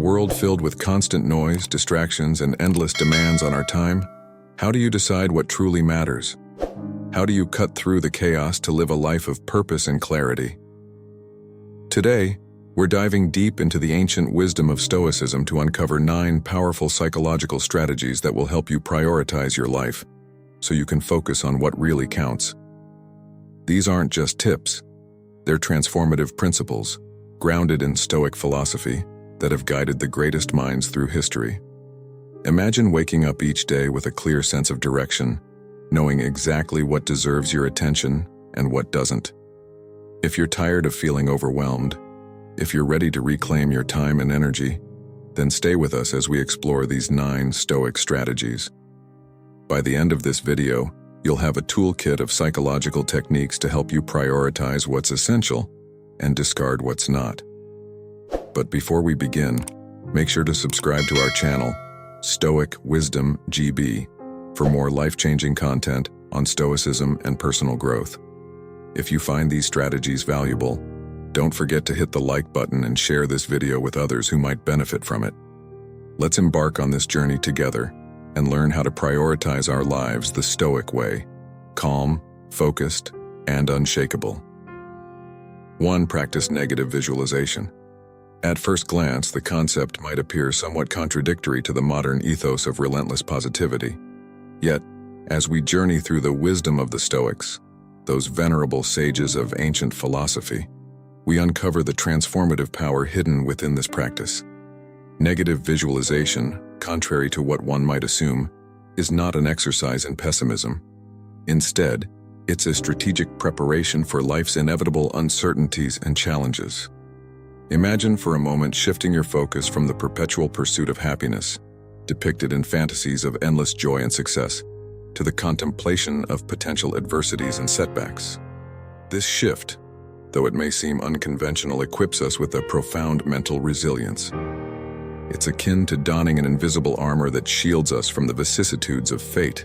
world filled with constant noise, distractions, and endless demands on our time, how do you decide what truly matters? How do you cut through the chaos to live a life of purpose and clarity? Today, we're diving deep into the ancient wisdom of Stoicism to uncover 9 powerful psychological strategies that will help you prioritize your life so you can focus on what really counts. These aren't just tips. They're transformative principles, grounded in Stoic philosophy, that have guided the greatest minds through history. Imagine waking up each day with a clear sense of direction, knowing exactly what deserves your attention and what doesn't. If you're tired of feeling overwhelmed, if you're ready to reclaim your time and energy, then stay with us as we explore these 9 Stoic strategies. By the end of this video, you'll have a toolkit of psychological techniques to help you prioritize what's essential and discard what's not. But before we begin, make sure to subscribe to our channel, Stoic Wisdom GB, for more life-changing content on Stoicism and personal growth. If you find these strategies valuable, don't forget to hit the like button and share this video with others who might benefit from it. Let's embark on this journey together and learn how to prioritize our lives the Stoic way: calm, focused, and unshakable. 1. Practice negative visualization. At first glance, the concept might appear somewhat contradictory to the modern ethos of relentless positivity. Yet, as we journey through the wisdom of the Stoics, those venerable sages of ancient philosophy, we uncover the transformative power hidden within this practice. Negative visualization, contrary to what one might assume, is not an exercise in pessimism. Instead, it's a strategic preparation for life's inevitable uncertainties and challenges. Imagine for a moment shifting your focus from the perpetual pursuit of happiness, depicted in fantasies of endless joy and success, to the contemplation of potential adversities and setbacks. This shift, though it may seem unconventional, equips us with a profound mental resilience. It's akin to donning an invisible armor that shields us from the vicissitudes of fate.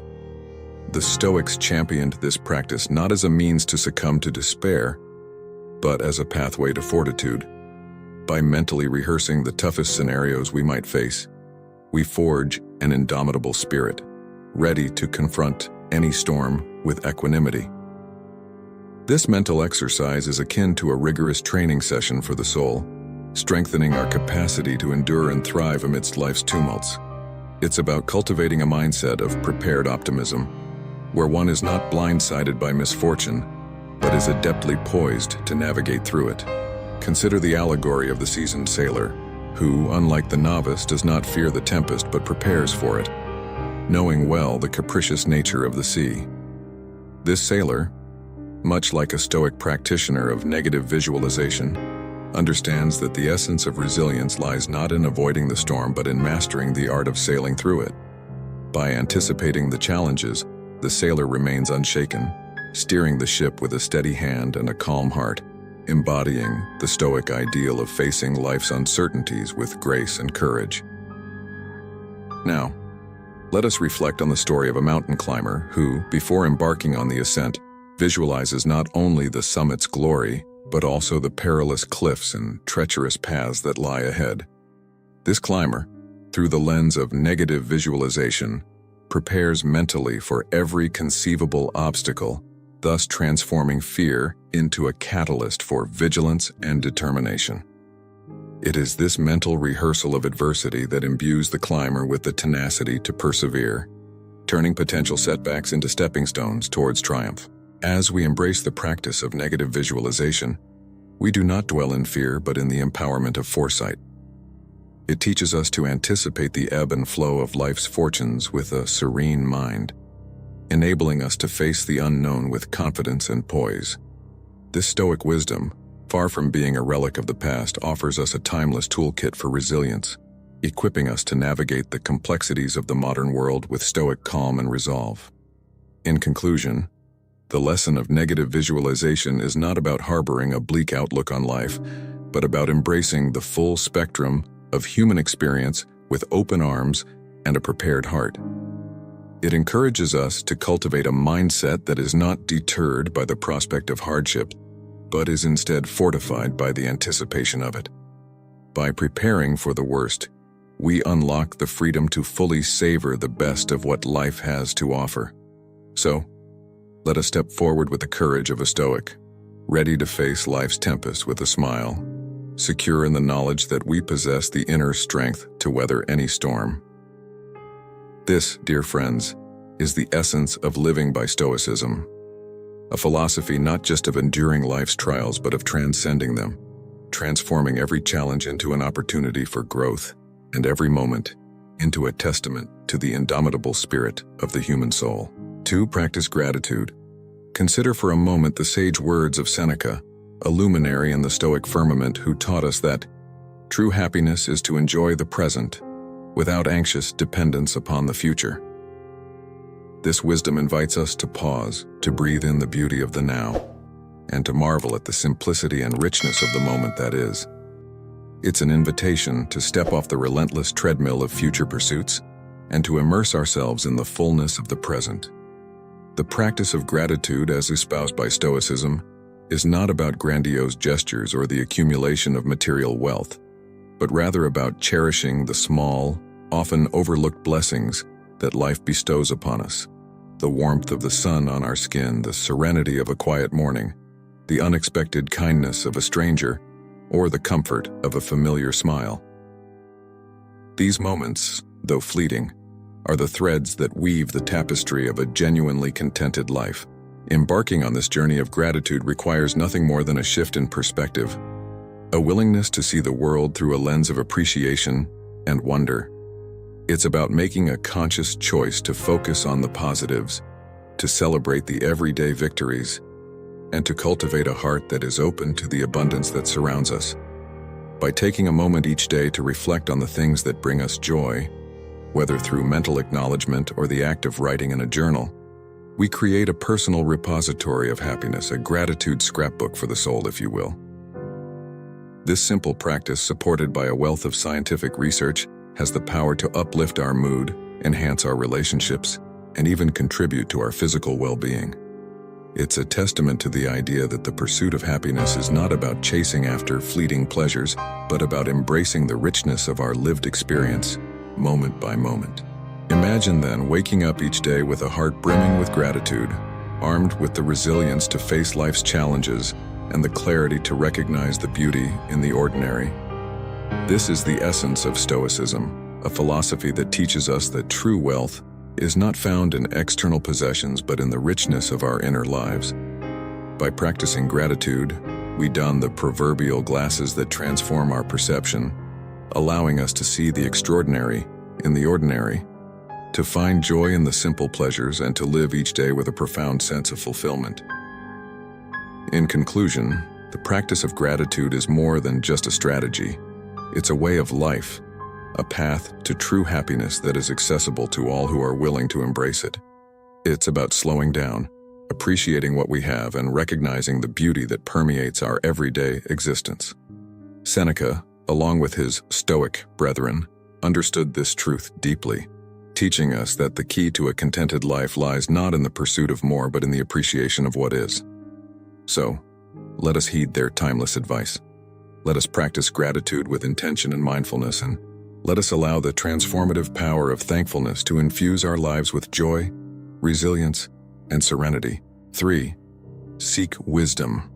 The Stoics championed this practice not as a means to succumb to despair, but as a pathway to fortitude. By mentally rehearsing the toughest scenarios we might face, we forge an indomitable spirit, ready to confront any storm with equanimity. This mental exercise is akin to a rigorous training session for the soul, strengthening our capacity to endure and thrive amidst life's tumults. It's about cultivating a mindset of prepared optimism, where one is not blindsided by misfortune, but is adeptly poised to navigate through it. Consider the allegory of the seasoned sailor, who, unlike the novice, does not fear the tempest but prepares for it, knowing well the capricious nature of the sea. This sailor, much like a Stoic practitioner of negative visualization, understands that the essence of resilience lies not in avoiding the storm but in mastering the art of sailing through it. By anticipating the challenges, the sailor remains unshaken, steering the ship with a steady hand and a calm heart, embodying the Stoic ideal of facing life's uncertainties with grace and courage. Now, let us reflect on the story of a mountain climber who, before embarking on the ascent, visualizes not only the summit's glory, but also the perilous cliffs and treacherous paths that lie ahead. This climber, through the lens of negative visualization, prepares mentally for every conceivable obstacle, thus transforming fear into a catalyst for vigilance and determination. It is this mental rehearsal of adversity that imbues the climber with the tenacity to persevere, turning potential setbacks into stepping stones towards triumph. As we embrace the practice of negative visualization, we do not dwell in fear but in the empowerment of foresight. It teaches us to anticipate the ebb and flow of life's fortunes with a serene mind, enabling us to face the unknown with confidence and poise. This Stoic wisdom, far from being a relic of the past, offers us a timeless toolkit for resilience, equipping us to navigate the complexities of the modern world with Stoic calm and resolve. In conclusion, the lesson of negative visualization is not about harboring a bleak outlook on life, but about embracing the full spectrum of human experience with open arms and a prepared heart. It encourages us to cultivate a mindset that is not deterred by the prospect of hardship, but is instead fortified by the anticipation of it. By preparing for the worst, we unlock the freedom to fully savor the best of what life has to offer. So, let us step forward with the courage of a Stoic, ready to face life's tempest with a smile, secure in the knowledge that we possess the inner strength to weather any storm. This, dear friends, is the essence of living by Stoicism, a philosophy not just of enduring life's trials but of transcending them, transforming every challenge into an opportunity for growth, and every moment into a testament to the indomitable spirit of the human soul. 2. Practice gratitude. Consider for a moment the sage words of Seneca, a luminary in the Stoic firmament who taught us that true happiness is to enjoy the present without anxious dependence upon the future. This wisdom invites us to pause, to breathe in the beauty of the now, and to marvel at the simplicity and richness of the moment that is. It's an invitation to step off the relentless treadmill of future pursuits and to immerse ourselves in the fullness of the present. The practice of gratitude, as espoused by Stoicism, is not about grandiose gestures or the accumulation of material wealth, but rather about cherishing the small, often overlooked blessings that life bestows upon us. The warmth of the sun on our skin, the serenity of a quiet morning, the unexpected kindness of a stranger, or the comfort of a familiar smile. These moments, though fleeting, are the threads that weave the tapestry of a genuinely contented life. Embarking on this journey of gratitude requires nothing more than a shift in perspective, a willingness to see the world through a lens of appreciation and wonder. It's about making a conscious choice to focus on the positives, to celebrate the everyday victories, and to cultivate a heart that is open to the abundance that surrounds us. By taking a moment each day to reflect on the things that bring us joy, whether through mental acknowledgement or the act of writing in a journal, we create a personal repository of happiness, a gratitude scrapbook for the soul, if you will. This simple practice, supported by a wealth of scientific research, has the power to uplift our mood, enhance our relationships, and even contribute to our physical well-being. It's a testament to the idea that the pursuit of happiness is not about chasing after fleeting pleasures, but about embracing the richness of our lived experience, moment by moment. Imagine then waking up each day with a heart brimming with gratitude, armed with the resilience to face life's challenges and the clarity to recognize the beauty in the ordinary. This is the essence of Stoicism, a philosophy that teaches us that true wealth is not found in external possessions but in the richness of our inner lives. By practicing gratitude, we don the proverbial glasses that transform our perception, allowing us to see the extraordinary in the ordinary, to find joy in the simple pleasures, and to live each day with a profound sense of fulfillment. In conclusion, the practice of gratitude is more than just a strategy. It's a way of life, a path to true happiness that is accessible to all who are willing to embrace it. It's about slowing down, appreciating what we have, and recognizing the beauty that permeates our everyday existence. Seneca, along with his Stoic brethren, understood this truth deeply, teaching us that the key to a contented life lies not in the pursuit of more but in the appreciation of what is. So, let us heed their timeless advice. Let us practice gratitude with intention and mindfulness, and let us allow the transformative power of thankfulness to infuse our lives with joy, resilience, and serenity. 3. Seek wisdom.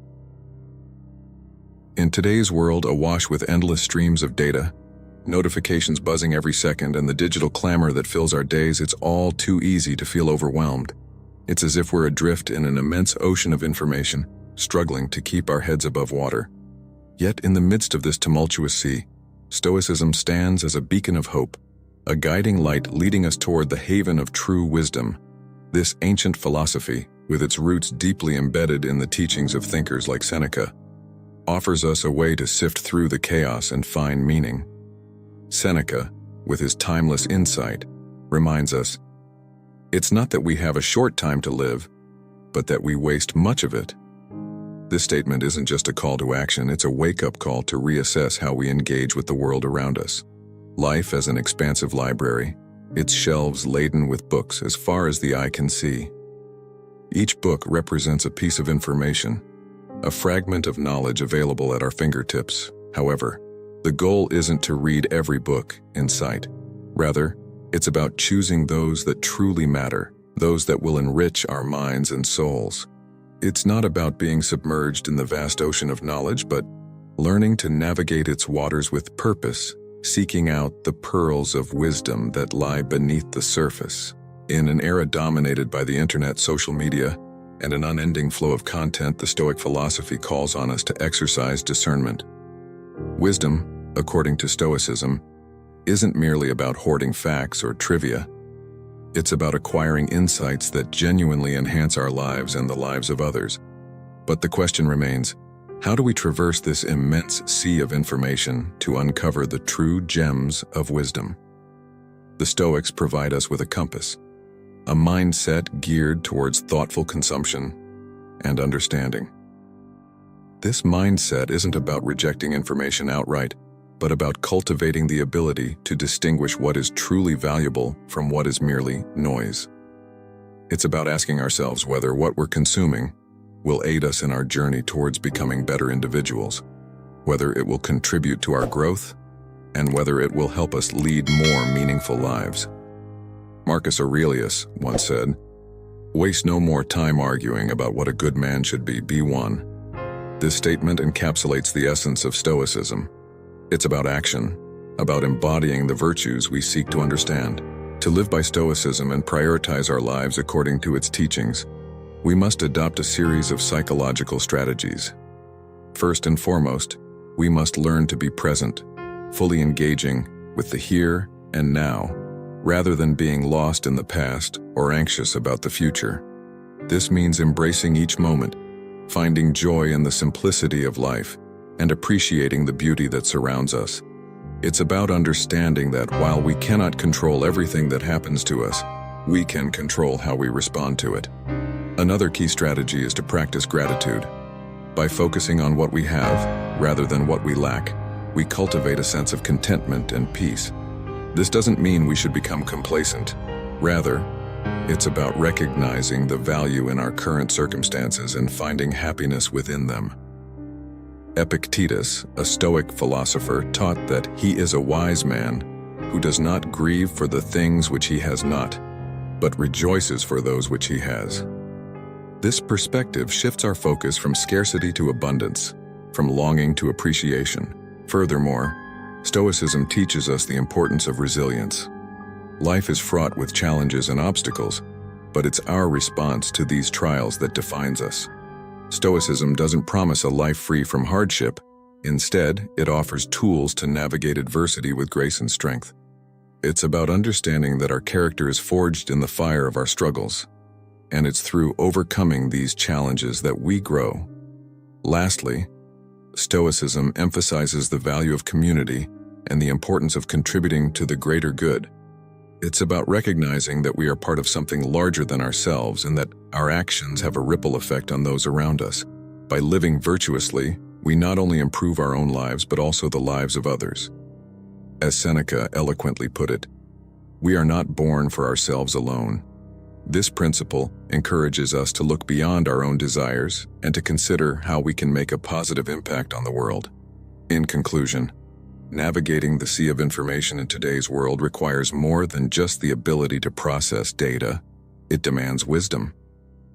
In today's world awash with endless streams of data, notifications buzzing every second, and the digital clamor that fills our days, it's all too easy to feel overwhelmed. It's as if we're adrift in an immense ocean of information, struggling to keep our heads above water. Yet in the midst of this tumultuous sea, Stoicism stands as a beacon of hope, a guiding light leading us toward the haven of true wisdom. This ancient philosophy, with its roots deeply embedded in the teachings of thinkers like Seneca, offers us a way to sift through the chaos and find meaning. Seneca, with his timeless insight, reminds us, it's not that we have a short time to live, but that we waste much of it. This statement isn't just a call to action, it's a wake-up call to reassess how we engage with the world around us. Life as an expansive library, its shelves laden with books as far as the eye can see. Each book represents a piece of information, a fragment of knowledge available at our fingertips. However, The goal isn't to read every book in sight. Rather, it's about choosing those that truly matter, those that will enrich our minds and souls. It's not about being submerged in the vast ocean of knowledge, but learning to navigate its waters with purpose, seeking out the pearls of wisdom that lie beneath the surface. In an era dominated by the internet, social media, and an unending flow of content, the Stoic philosophy calls on us to exercise discernment. Wisdom, according to Stoicism, isn't merely about hoarding facts or trivia. It's about acquiring insights that genuinely enhance our lives and the lives of others. But the question remains, how do we traverse this immense sea of information to uncover the true gems of wisdom? The Stoics provide us with a compass, a mindset geared towards thoughtful consumption and understanding. This mindset isn't about rejecting information outright, but about cultivating the ability to distinguish what is truly valuable from what is merely noise. It's about asking ourselves whether what we're consuming will aid us in our journey towards becoming better individuals, whether it will contribute to our growth, and whether it will help us lead more meaningful lives. Marcus Aurelius once said, "Waste no more time arguing about what a good man should be one." This statement encapsulates the essence of Stoicism. It's about action, about embodying the virtues we seek to understand. To live by Stoicism and prioritize our lives according to its teachings, we must adopt a series of psychological strategies. First and foremost, we must learn to be present, fully engaging with the here and now, rather than being lost in the past or anxious about the future. This means embracing each moment, finding joy in the simplicity of life, and appreciating the beauty that surrounds us. It's about understanding that while we cannot control everything that happens to us, we can control how we respond to it. Another key strategy is to practice gratitude. By focusing on what we have, rather than what we lack, we cultivate a sense of contentment and peace. This doesn't mean we should become complacent. Rather, it's about recognizing the value in our current circumstances and finding happiness within them. Epictetus, a Stoic philosopher, taught that he is a wise man who does not grieve for the things which he has not, but rejoices for those which he has. This perspective shifts our focus from scarcity to abundance, from longing to appreciation. Furthermore, Stoicism teaches us the importance of resilience. Life is fraught with challenges and obstacles, but it's our response to these trials that defines us. Stoicism doesn't promise a life free from hardship. Instead, it offers tools to navigate adversity with grace and strength. It's about understanding that our character is forged in the fire of our struggles, and it's through overcoming these challenges that we grow. Lastly, Stoicism emphasizes the value of community and the importance of contributing to the greater good. It's about recognizing that we are part of something larger than ourselves and that our actions have a ripple effect on those around us. By living virtuously, we not only improve our own lives but also the lives of others. As Seneca eloquently put it, we are not born for ourselves alone. This principle encourages us to look beyond our own desires and to consider how we can make a positive impact on the world. In conclusion, navigating the sea of information in today's world requires more than just the ability to process data. It demands wisdom.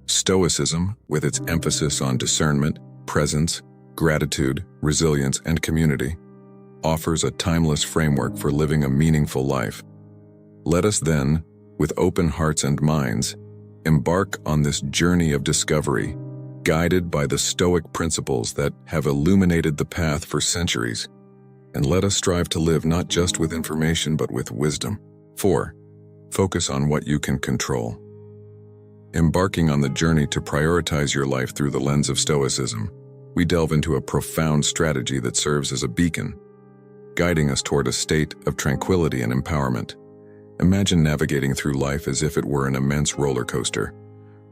Stoicism, with its emphasis on discernment, presence, gratitude, resilience, and community, offers a timeless framework for living a meaningful life. Let us then, with open hearts and minds, embark on this journey of discovery, guided by the Stoic principles that have illuminated the path for centuries. And let us strive to live not just with information but with wisdom. 4. Focus on what you can control. Embarking on the journey to prioritize your life through the lens of Stoicism, we delve into a profound strategy that serves as a beacon, guiding us toward a state of tranquility and empowerment. Imagine navigating through life as if it were an immense roller coaster,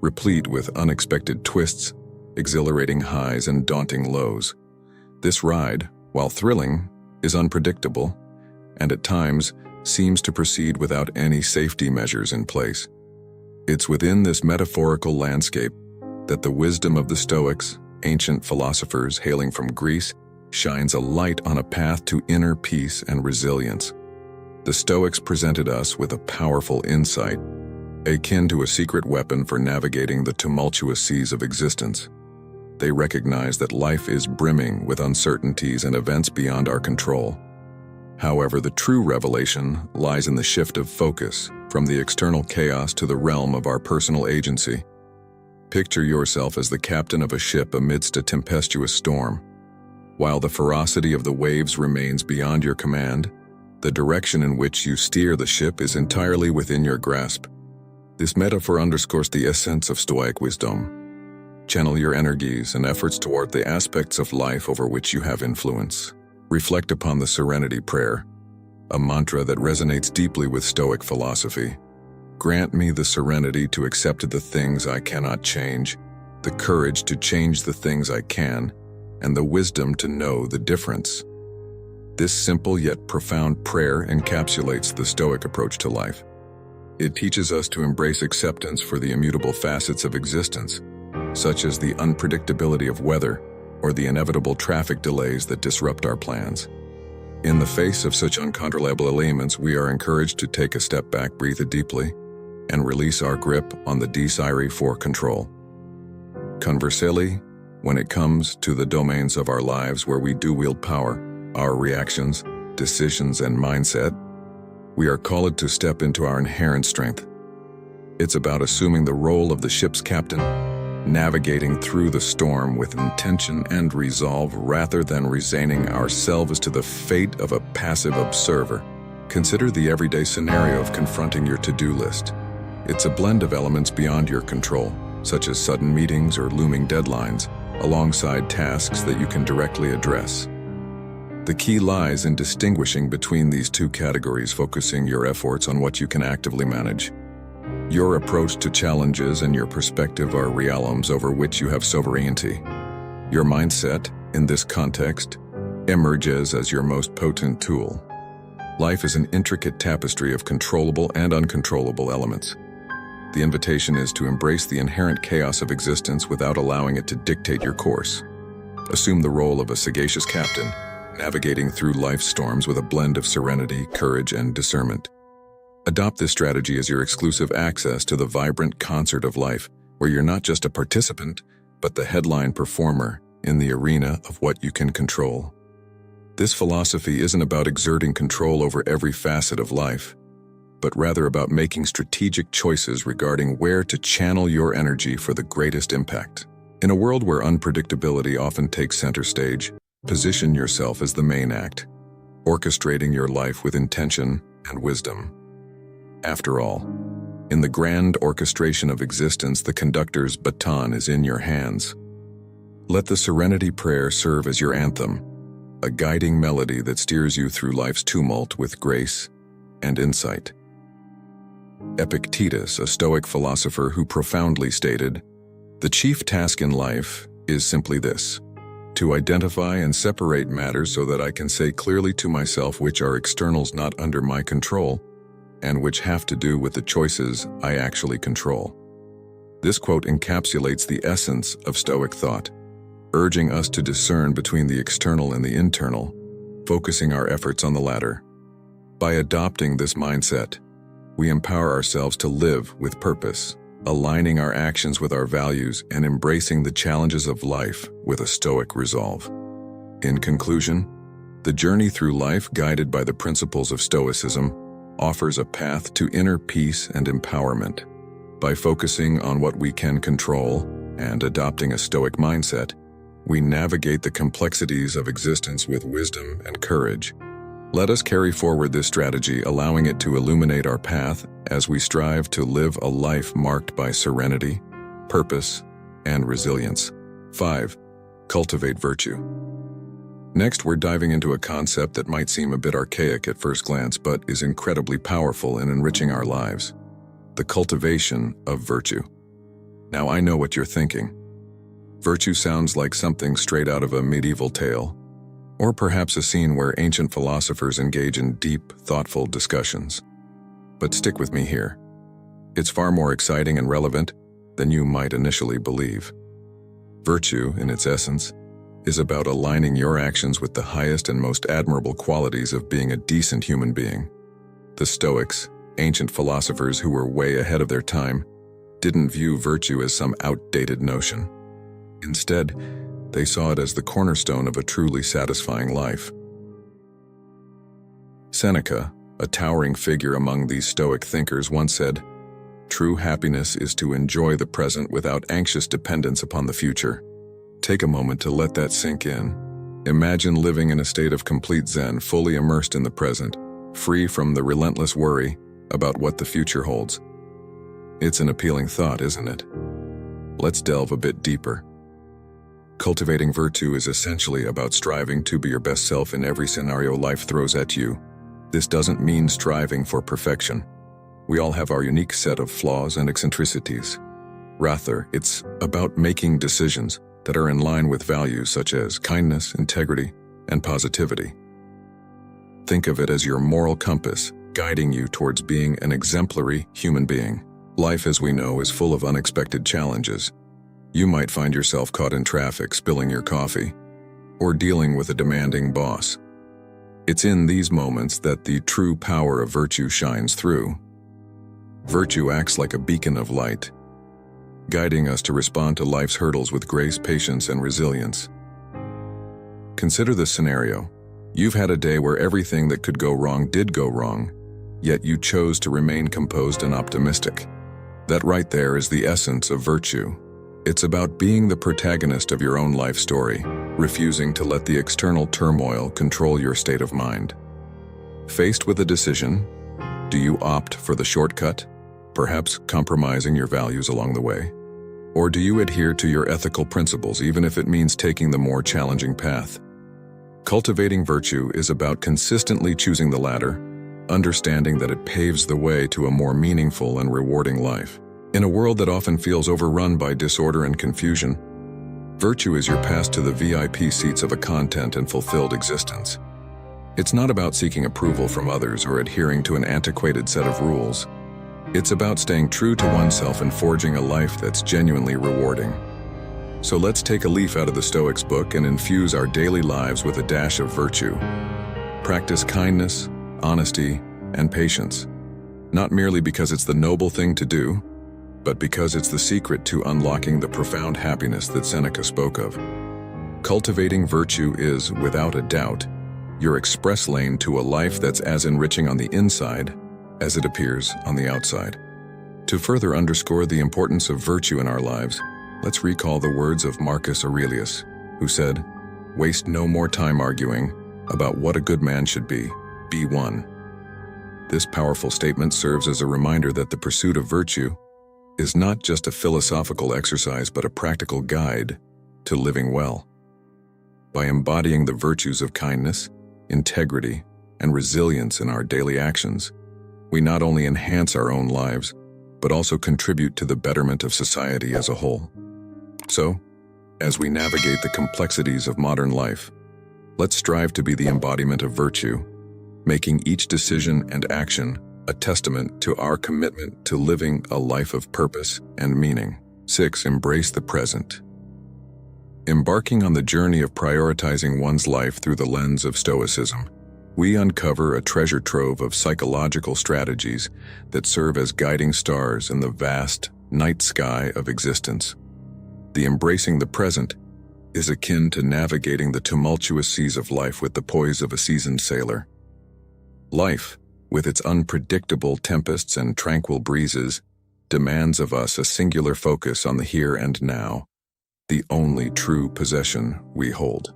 replete with unexpected twists, exhilarating highs, and daunting lows. This ride, while thrilling, is unpredictable, and at times seems to proceed without any safety measures in place. It's within this metaphorical landscape that the wisdom of the Stoics, ancient philosophers hailing from Greece, shines a light on a path to inner peace and resilience. The Stoics presented us with a powerful insight, akin to a secret weapon for navigating the tumultuous seas of existence. They recognize that life is brimming with uncertainties and events beyond our control. However, the true revelation lies in the shift of focus from the external chaos to the realm of our personal agency. Picture yourself as the captain of a ship amidst a tempestuous storm. While the ferocity of the waves remains beyond your command, the direction in which you steer the ship is entirely within your grasp. This metaphor underscores the essence of Stoic wisdom. Channel your energies and efforts toward the aspects of life over which you have influence. Reflect upon the Serenity Prayer, a mantra that resonates deeply with Stoic philosophy. Grant me the serenity to accept the things I cannot change, the courage to change the things I can, and the wisdom to know the difference. This simple yet profound prayer encapsulates the Stoic approach to life. It teaches us to embrace acceptance for the immutable facets of existence, such as the unpredictability of weather or the inevitable traffic delays that disrupt our plans. In the face of such uncontrollable elements, we are encouraged to take a step back, breathe deeply, and release our grip on the desire for control. Conversely, when it comes to the domains of our lives where we do wield power, our reactions, decisions, and mindset, we are called to step into our inherent strength. It's about assuming the role of the ship's captain, navigating through the storm with intention and resolve rather than resigning ourselves to the fate of a passive observer. Consider the everyday scenario of confronting your to-do list. It's a blend of elements beyond your control, such as sudden meetings or looming deadlines, alongside tasks that you can directly address. The key lies in distinguishing between these two categories, focusing your efforts on what you can actively manage. Your approach to challenges and your perspective are realms over which you have sovereignty. Your mindset, in this context, emerges as your most potent tool. Life is an intricate tapestry of controllable and uncontrollable elements. The invitation is to embrace the inherent chaos of existence without allowing it to dictate your course. Assume the role of a sagacious captain, navigating through life's storms with a blend of serenity, courage, and discernment. Adopt this strategy as your exclusive access to the vibrant concert of life, where you're not just a participant, but the headline performer in the arena of what you can control. This philosophy isn't about exerting control over every facet of life, but rather about making strategic choices regarding where to channel your energy for the greatest impact. In a world where unpredictability often takes center stage, position yourself as the main act, orchestrating your life with intention and wisdom. After all, in the grand orchestration of existence, the conductor's baton is in your hands. Let the Serenity Prayer serve as your anthem, a guiding melody that steers you through life's tumult with grace and insight. Epictetus, a Stoic philosopher who profoundly stated, "The chief task in life is simply this, to identify and separate matters so that I can say clearly to myself which are externals not under my control, and which have to do with the choices I actually control." This quote encapsulates the essence of Stoic thought, urging us to discern between the external and the internal, focusing our efforts on the latter. By adopting this mindset, we empower ourselves to live with purpose, aligning our actions with our values and embracing the challenges of life with a Stoic resolve. In conclusion, the journey through life, guided by the principles of Stoicism, offers a path to inner peace and empowerment. By focusing on what we can control and adopting a Stoic mindset, we navigate the complexities of existence with wisdom and courage. Let us carry forward this strategy, allowing it to illuminate our path as we strive to live a life marked by serenity, purpose, and resilience. 5. Cultivate virtue. Next, we're diving into a concept that might seem a bit archaic at first glance, but is incredibly powerful in enriching our lives: the cultivation of virtue. Now, I know what you're thinking. Virtue sounds like something straight out of a medieval tale, or perhaps a scene where ancient philosophers engage in deep, thoughtful discussions. But stick with me here. It's far more exciting and relevant than you might initially believe. Virtue, in its essence, is about aligning your actions with the highest and most admirable qualities of being a decent human being. The Stoics, ancient philosophers who were way ahead of their time, didn't view virtue as some outdated notion. Instead, they saw it as the cornerstone of a truly satisfying life. Seneca, a towering figure among these Stoic thinkers, once said, "True happiness is to enjoy the present without anxious dependence upon the future." Take a moment to let that sink in. Imagine living in a state of complete Zen, fully immersed in the present, free from the relentless worry about what the future holds. It's an appealing thought, isn't it? Let's delve a bit deeper. Cultivating virtue is essentially about striving to be your best self in every scenario life throws at you. This doesn't mean striving for perfection. We all have our unique set of flaws and eccentricities. Rather, it's about making decisions that are in line with values such as kindness, integrity, and positivity. Think of it as your moral compass, guiding you towards being an exemplary human being. Life, as we know, is full of unexpected challenges. You might find yourself caught in traffic, spilling your coffee, or dealing with a demanding boss. It's in these moments that the true power of virtue shines through. Virtue acts like a beacon of light, guiding us to respond to life's hurdles with grace, patience, and resilience. Consider this scenario. You've had a day where everything that could go wrong did go wrong, yet you chose to remain composed and optimistic. That right there is the essence of virtue. It's about being the protagonist of your own life story, refusing to let the external turmoil control your state of mind. Faced with a decision, do you opt for the shortcut, perhaps compromising your values along the way? Or do you adhere to your ethical principles even if it means taking the more challenging path? Cultivating virtue is about consistently choosing the latter, understanding that it paves the way to a more meaningful and rewarding life. In a world that often feels overrun by disorder and confusion, virtue is your pass to the VIP seats of a content and fulfilled existence. It's not about seeking approval from others or adhering to an antiquated set of rules. It's about staying true to oneself and forging a life that's genuinely rewarding. So let's take a leaf out of the Stoics' book and infuse our daily lives with a dash of virtue. Practice kindness, honesty, and patience, not merely because it's the noble thing to do, but because it's the secret to unlocking the profound happiness that Seneca spoke of. Cultivating virtue is, without a doubt, your express lane to a life that's as enriching on the inside as it appears on the outside. To further underscore the importance of virtue in our lives, let's recall the words of Marcus Aurelius, who said, "Waste no more time arguing about what a good man should be one." This powerful statement serves as a reminder that the pursuit of virtue is not just a philosophical exercise but a practical guide to living well. By embodying the virtues of kindness, integrity, and resilience in our daily actions, we not only enhance our own lives, but also contribute to the betterment of society as a whole. So, as we navigate the complexities of modern life, let's strive to be the embodiment of virtue, making each decision and action a testament to our commitment to living a life of purpose and meaning. 6. Embrace the present. Embarking on the journey of prioritizing one's life through the lens of Stoicism, we uncover a treasure trove of psychological strategies that serve as guiding stars in the vast night sky of existence. The embracing the present is akin to navigating the tumultuous seas of life with the poise of a seasoned sailor. Life, with its unpredictable tempests and tranquil breezes, demands of us a singular focus on the here and now, the only true possession we hold.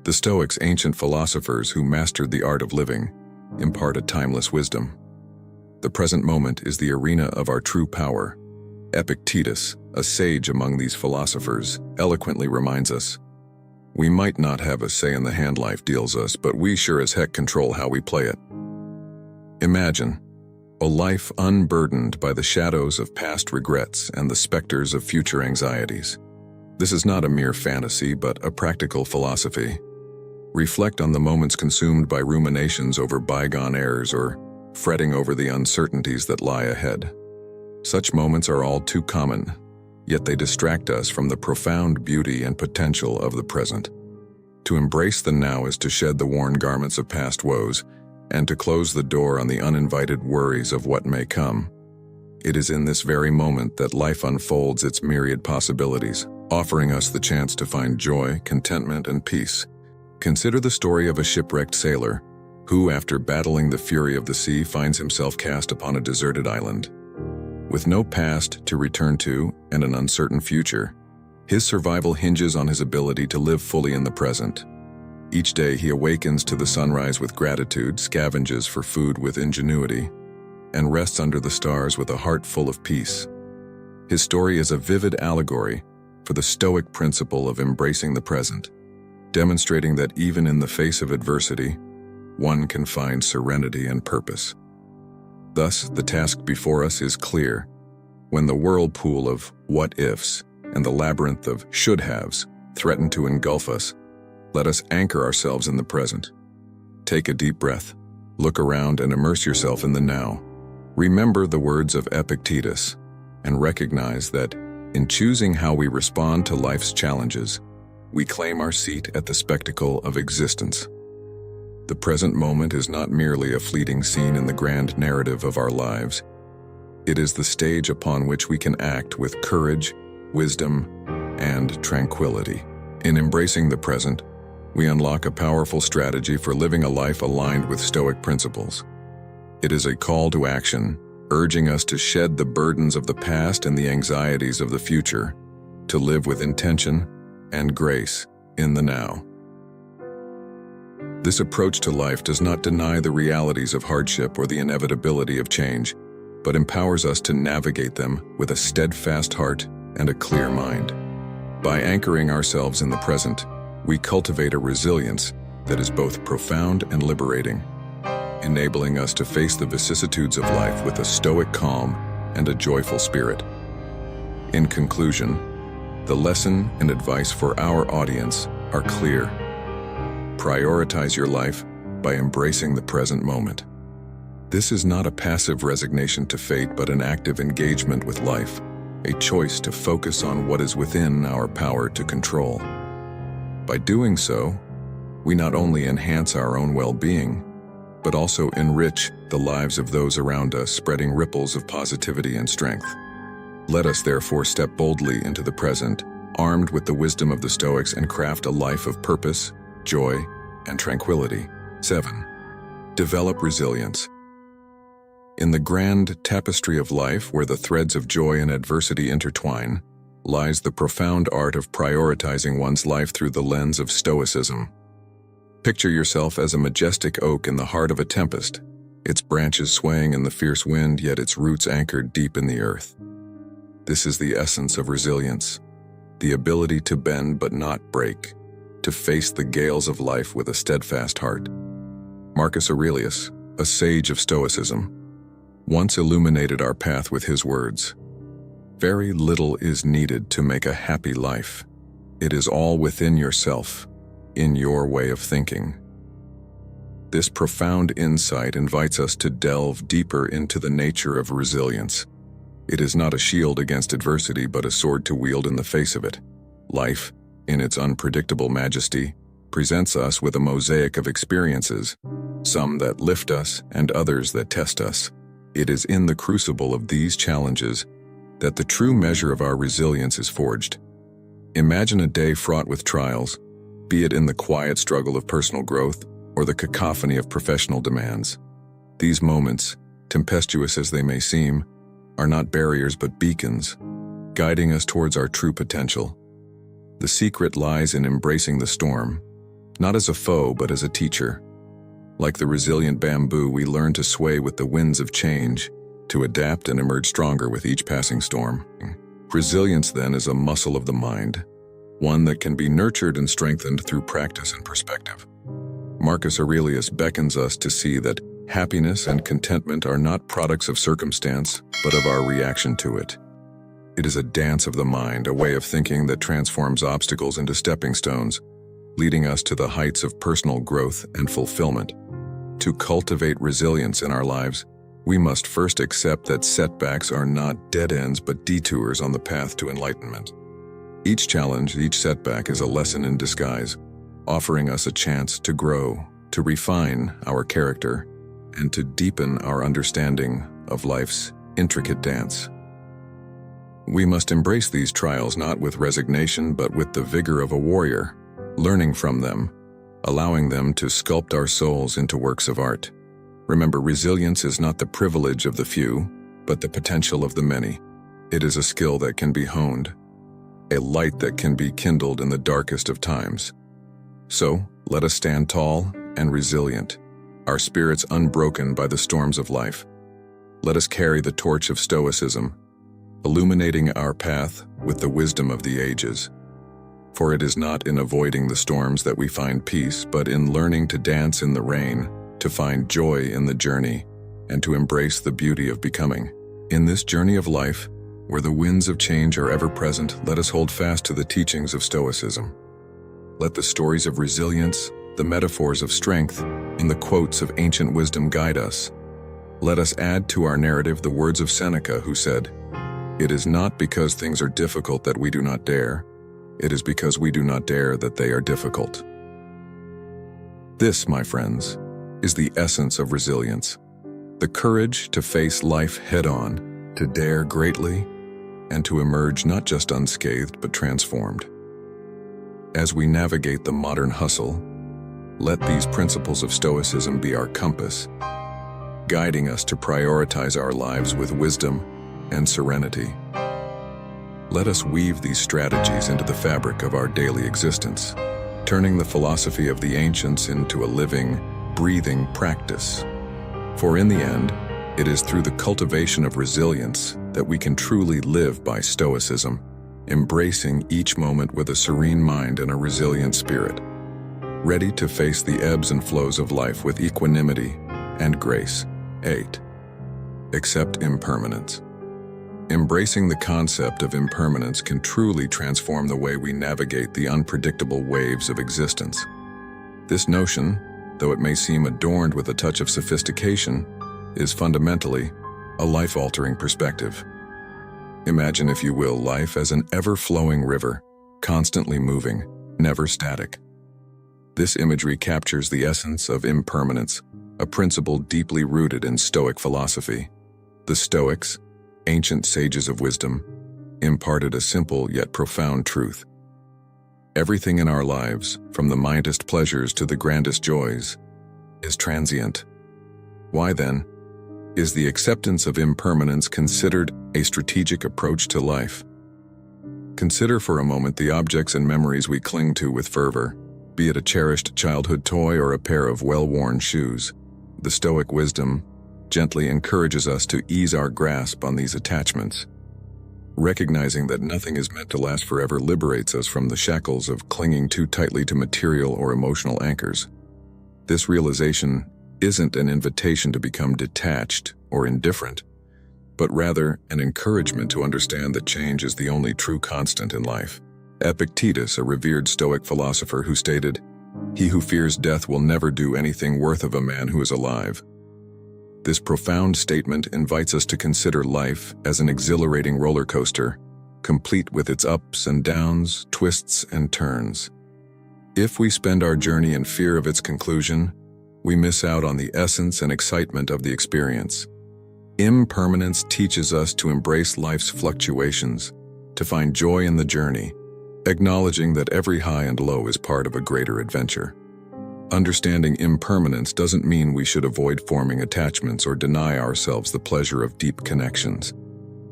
The Stoics, ancient philosophers who mastered the art of living, impart a timeless wisdom. The present moment is the arena of our true power. Epictetus, a sage among these philosophers, eloquently reminds us, "We might not have a say in the hand life deals us, but we sure as heck control how we play it." Imagine a life unburdened by the shadows of past regrets and the specters of future anxieties. This is not a mere fantasy, but a practical philosophy. Reflect on the moments consumed by ruminations over bygone errors or fretting over the uncertainties that lie ahead. Such moments are all too common, yet they distract us from the profound beauty and potential of the present. To embrace the now is to shed the worn garments of past woes, and to close the door on the uninvited worries of what may come. It is in this very moment that life unfolds its myriad possibilities, offering us the chance to find joy, contentment, and peace. Consider the story of a shipwrecked sailor, who, after battling the fury of the sea, finds himself cast upon a deserted island. With no past to return to and an uncertain future, his survival hinges on his ability to live fully in the present. Each day he awakens to the sunrise with gratitude, scavenges for food with ingenuity, and rests under the stars with a heart full of peace. His story is a vivid allegory for the Stoic principle of embracing the present, demonstrating that even in the face of adversity, one can find serenity and purpose. Thus, the task before us is clear. When the whirlpool of what-ifs and the labyrinth of should-haves threaten to engulf us, let us anchor ourselves in the present. Take a deep breath, look around, and immerse yourself in the now. Remember the words of Epictetus, and recognize that, in choosing how we respond to life's challenges, we claim our seat at the spectacle of existence. The present moment is not merely a fleeting scene in the grand narrative of our lives. It is the stage upon which we can act with courage, wisdom, and tranquility. In embracing the present, we unlock a powerful strategy for living a life aligned with Stoic principles. It is a call to action, urging us to shed the burdens of the past and the anxieties of the future, to live with intention and grace in the now. This approach to life does not deny the realities of hardship or the inevitability of change, but empowers us to navigate them with a steadfast heart and a clear mind. By anchoring ourselves in the present, we cultivate a resilience that is both profound and liberating, enabling us to face the vicissitudes of life with a stoic calm and a joyful spirit. In conclusion, the lesson and advice for our audience are clear. Prioritize your life by embracing the present moment. This is not a passive resignation to fate, but an active engagement with life, a choice to focus on what is within our power to control. By doing so, we not only enhance our own well-being, but also enrich the lives of those around us, spreading ripples of positivity and strength. Let us therefore step boldly into the present, armed with the wisdom of the Stoics, and craft a life of purpose, joy, and tranquility. 7. Develop resilience. In the grand tapestry of life, where the threads of joy and adversity intertwine, lies the profound art of prioritizing one's life through the lens of Stoicism. Picture yourself as a majestic oak in the heart of a tempest, its branches swaying in the fierce wind, yet its roots anchored deep in the earth. This is the essence of resilience, the ability to bend but not break, to face the gales of life with a steadfast heart. Marcus Aurelius, a sage of Stoicism, once illuminated our path with his words, "Very little is needed to make a happy life. It is all within yourself, in your way of thinking." This profound insight invites us to delve deeper into the nature of resilience. It is not a shield against adversity, but a sword to wield in the face of it. Life, in its unpredictable majesty, presents us with a mosaic of experiences, some that lift us and others that test us. It is in the crucible of these challenges that the true measure of our resilience is forged. Imagine a day fraught with trials, be it in the quiet struggle of personal growth or the cacophony of professional demands. These moments, tempestuous as they may seem, are not barriers but beacons, guiding us towards our true potential. The secret lies in embracing the storm, not as a foe but as a teacher. Like the resilient bamboo, we learn to sway with the winds of change, to adapt and emerge stronger with each passing storm. Resilience, then, is a muscle of the mind, one that can be nurtured and strengthened through practice and perspective. Marcus Aurelius beckons us to see that happiness and contentment are not products of circumstance, but of our reaction to it. It is a dance of the mind, a way of thinking that transforms obstacles into stepping stones, leading us to the heights of personal growth and fulfillment. To cultivate resilience in our lives, We must first accept that setbacks are not dead ends but detours on the path to enlightenment. Each challenge, each setback is a lesson in disguise, offering us a chance to grow, to refine our character, and to deepen our understanding of life's intricate dance. We must embrace these trials not with resignation but with the vigor of a warrior, learning from them, allowing them to sculpt our souls into works of art. Remember, resilience is not the privilege of the few, but the potential of the many. It is a skill that can be honed, a light that can be kindled in the darkest of times. So, let us stand tall and resilient, our spirits unbroken by the storms of life. Let us carry the torch of Stoicism, illuminating our path with the wisdom of the ages. For it is not in avoiding the storms that we find peace, but in learning to dance in the rain, to find joy in the journey, and to embrace the beauty of becoming. In this journey of life, where the winds of change are ever present, let us hold fast to the teachings of Stoicism. Let the stories of resilience, the metaphors of strength, and the quotes of ancient wisdom guide us. Let us add to our narrative the words of Seneca, who said, "It is not because things are difficult that we do not dare. It is because we do not dare that they are difficult." This, my friends, is the essence of resilience. The courage to face life head-on, to dare greatly, and to emerge not just unscathed but transformed. As we navigate the modern hustle, let these principles of Stoicism be our compass, guiding us to prioritize our lives with wisdom and serenity. Let us weave these strategies into the fabric of our daily existence, turning the philosophy of the ancients into a living, breathing practice. For in the end, it is through the cultivation of resilience that we can truly live by Stoicism, embracing each moment with a serene mind and a resilient spirit, ready to face the ebbs and flows of life with equanimity and grace. 8. Accept impermanence. Embracing the concept of impermanence can truly transform the way we navigate the unpredictable waves of existence. This notion, though it may seem adorned with a touch of sophistication, is fundamentally a life-altering perspective. Imagine, if you will, life as an ever-flowing river, constantly moving, never static. This imagery captures the essence of impermanence, a principle deeply rooted in Stoic philosophy. The Stoics, ancient sages of wisdom, imparted a simple yet profound truth. Everything in our lives, from the minutest pleasures to the grandest joys, is transient. Why then is the acceptance of impermanence considered a strategic approach to life? Consider for a moment the objects and memories we cling to with fervor, be it a cherished childhood toy or a pair of well-worn shoes. The Stoic wisdom gently encourages us to ease our grasp on these attachments. Recognizing that nothing is meant to last forever liberates us from the shackles of clinging too tightly to material or emotional anchors. This realization isn't an invitation to become detached or indifferent, but rather an encouragement to understand that change is the only true constant in life. Epictetus, a revered Stoic philosopher, who stated, "He who fears death will never do anything worth of a man who is alive." This profound statement invites us to consider life as an exhilarating roller coaster, complete with its ups and downs, twists and turns. If we spend our journey in fear of its conclusion, we miss out on the essence and excitement of the experience. Impermanence teaches us to embrace life's fluctuations, to find joy in the journey, acknowledging that every high and low is part of a greater adventure. Understanding impermanence doesn't mean we should avoid forming attachments or deny ourselves the pleasure of deep connections.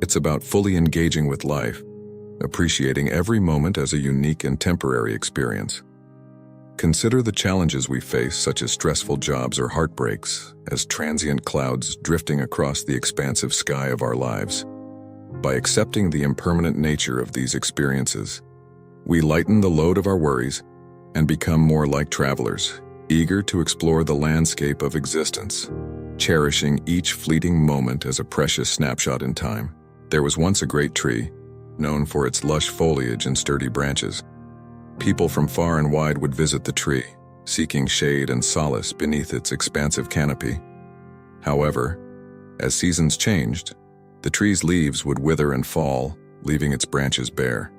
It's about fully engaging with life, appreciating every moment as a unique and temporary experience. Consider the challenges we face, such as stressful jobs or heartbreaks, as transient clouds drifting across the expansive sky of our lives. By accepting the impermanent nature of these experiences, we lighten the load of our worries and become more like travelers, eager to explore the landscape of existence, cherishing each fleeting moment as a precious snapshot in time. There was once a great tree, known for its lush foliage and sturdy branches. People from far and wide would visit the tree, seeking shade and solace beneath its expansive canopy. However, As seasons changed, the tree's leaves would wither and fall, leaving its branches bare.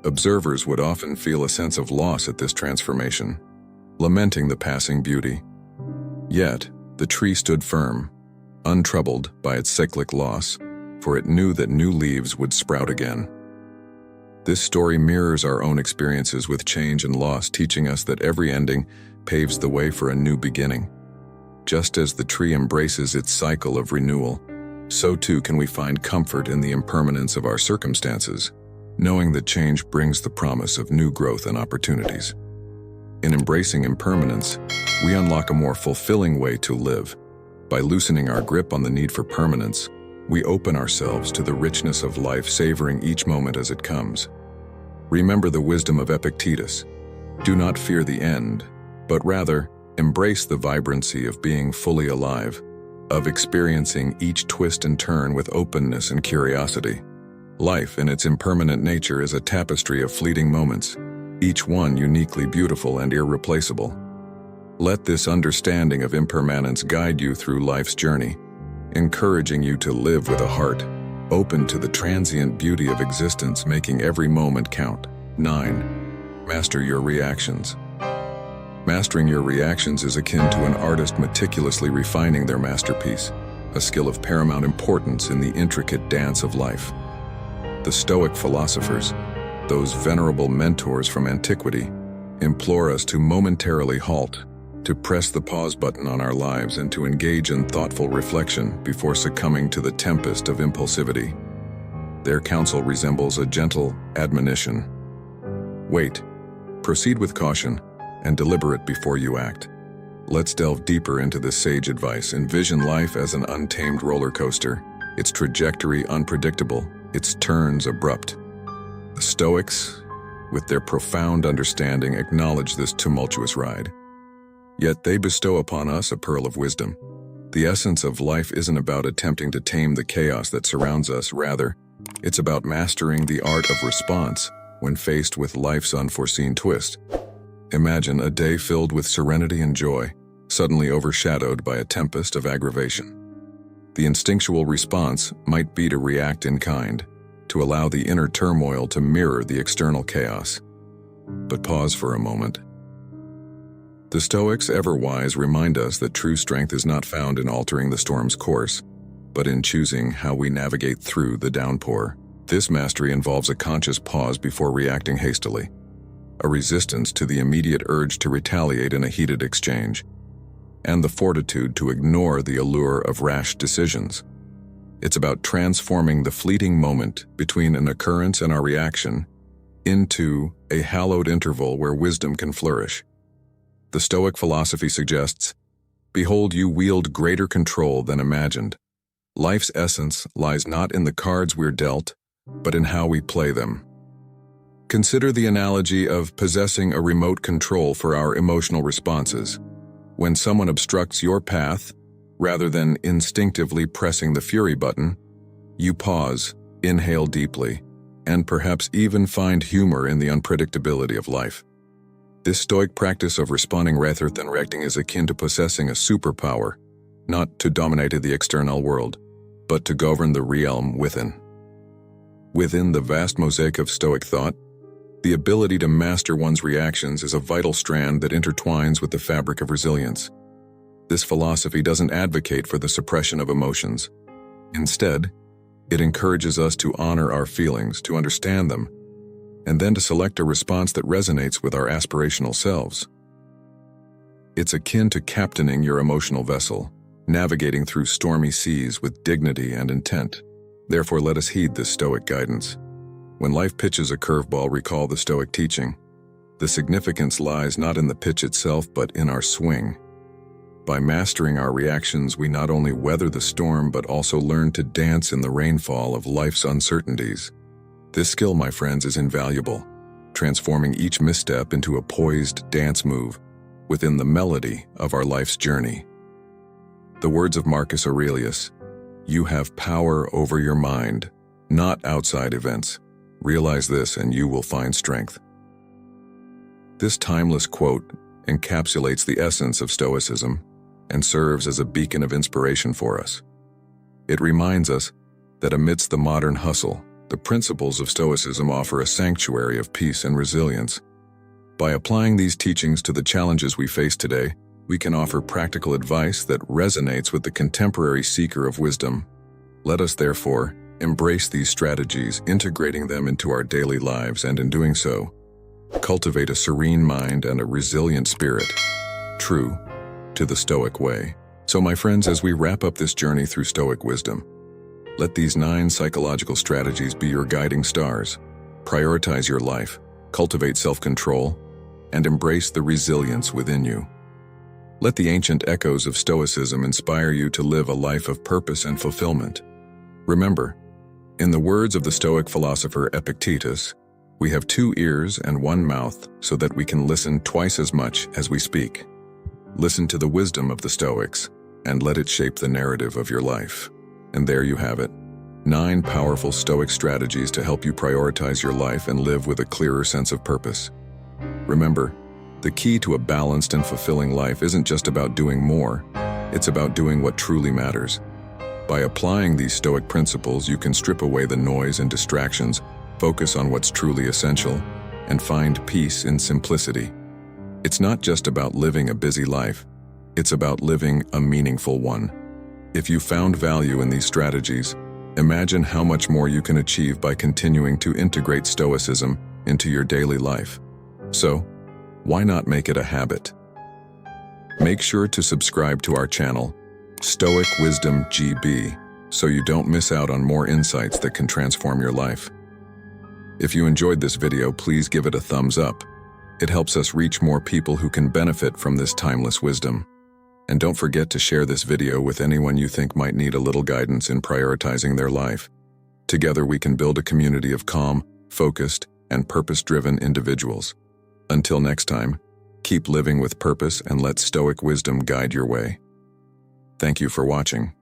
Observers would often feel a sense of loss at this transformation, lamenting the passing beauty. Yet, the tree stood firm, untroubled by its cyclic loss, for it knew that new leaves would sprout again. This story mirrors our own experiences with change and loss, teaching us that every ending paves the way for a new beginning. Just as the tree embraces its cycle of renewal, so too can we find comfort in the impermanence of our circumstances, knowing that change brings the promise of new growth and opportunities. In embracing impermanence, we unlock a more fulfilling way to live. By loosening our grip on the need for permanence, we open ourselves to the richness of life, savoring each moment as it comes. Remember the wisdom of Epictetus. Do not fear the end, but rather embrace the vibrancy of being fully alive, of experiencing each twist and turn with openness and curiosity. Life, in its impermanent nature, is a tapestry of fleeting moments, each one uniquely beautiful and irreplaceable. Let this understanding of impermanence guide you through life's journey, encouraging you to live with a heart open to the transient beauty of existence, making every moment count. 9. Master your reactions. Mastering your reactions is akin to an artist meticulously refining their masterpiece, a skill of paramount importance in the intricate dance of life. The Stoic philosophers, those venerable mentors from antiquity, implore us to momentarily halt, to press the pause button on our lives, and to engage in thoughtful reflection before succumbing to the tempest of impulsivity. Their counsel resembles a gentle admonition. Wait, proceed with caution, and deliberate before you act. Let's delve deeper into this sage advice. Envision life as an untamed roller coaster, its trajectory unpredictable, its turns abrupt. The Stoics, with their profound understanding, acknowledge this tumultuous ride. Yet they bestow upon us a pearl of wisdom. The essence of life isn't about attempting to tame the chaos that surrounds us. Rather, it's about mastering the art of response when faced with life's unforeseen twist. Imagine a day filled with serenity and joy, suddenly overshadowed by a tempest of aggravation. The instinctual response might be to react in kind, to allow the inner turmoil to mirror the external chaos. But pause for a moment. The Stoics, ever wise, remind us that true strength is not found in altering the storm's course, but in choosing how we navigate through the downpour. This mastery involves a conscious pause before reacting hastily, a resistance to the immediate urge to retaliate in a heated exchange, and the fortitude to ignore the allure of rash decisions. It's about transforming the fleeting moment between an occurrence and our reaction into a hallowed interval where wisdom can flourish. The Stoic philosophy suggests, behold, you wield greater control than imagined. Life's essence lies not in the cards we're dealt, but in how we play them. Consider the analogy of possessing a remote control for our emotional responses. When someone obstructs your path, rather than instinctively pressing the fury button, you pause, inhale deeply, and perhaps even find humor in the unpredictability of life. This Stoic practice of responding rather than reacting is akin to possessing a superpower, not to dominate the external world, but to govern the realm within. Within the vast mosaic of Stoic thought, the ability to master one's reactions is a vital strand that intertwines with the fabric of resilience. This philosophy doesn't advocate for the suppression of emotions. Instead, it encourages us to honor our feelings, to understand them, and then to select a response that resonates with our aspirational selves. It's akin to captaining your emotional vessel, navigating through stormy seas with dignity and intent. Therefore, let us heed this Stoic guidance. When life pitches a curveball, recall the Stoic teaching. The significance lies not in the pitch itself, but in our swing. By mastering our reactions, we not only weather the storm, but also learn to dance in the rainfall of life's uncertainties. This skill, my friends, is invaluable, transforming each misstep into a poised dance move within the melody of our life's journey. The words of Marcus Aurelius, "You have power over your mind, not outside events. Realize this and you will find strength." This timeless quote encapsulates the essence of Stoicism and serves as a beacon of inspiration for us. It reminds us that amidst the modern hustle, the principles of Stoicism offer a sanctuary of peace and resilience. By applying these teachings to the challenges we face today, we can offer practical advice that resonates with the contemporary seeker of wisdom. Let us, therefore, embrace these strategies, integrating them into our daily lives, and in doing so, cultivate a serene mind and a resilient spirit, true to the Stoic way. So, my friends, as we wrap up this journey through Stoic wisdom, let these 9 psychological strategies be your guiding stars. Prioritize your life, cultivate self-control, and embrace the resilience within you. Let the ancient echoes of Stoicism inspire you to live a life of purpose and fulfillment. Remember, in the words of the Stoic philosopher Epictetus, we have 2 ears and 1 mouth so that we can listen twice as much as we speak. Listen to the wisdom of the Stoics and let it shape the narrative of your life. And there you have it, 9 powerful Stoic strategies to help you prioritize your life and live with a clearer sense of purpose. Remember, the key to a balanced and fulfilling life isn't just about doing more, it's about doing what truly matters. By applying these Stoic principles, you can strip away the noise and distractions, focus on what's truly essential, and find peace in simplicity. It's not just about living a busy life, it's about living a meaningful one. If you found value in these strategies, imagine how much more you can achieve by continuing to integrate Stoicism into your daily life. So, why not make it a habit? Make sure to subscribe to our channel, Stoic Wisdom GB, so you don't miss out on more insights that can transform your life. If you enjoyed this video, please give it a thumbs up. It helps us reach more people who can benefit from this timeless wisdom. And don't forget to share this video with anyone you think might need a little guidance in prioritizing their life. Together we can build a community of calm, focused, and purpose-driven individuals. Until next time, keep living with purpose and let Stoic wisdom guide your way. Thank you for watching.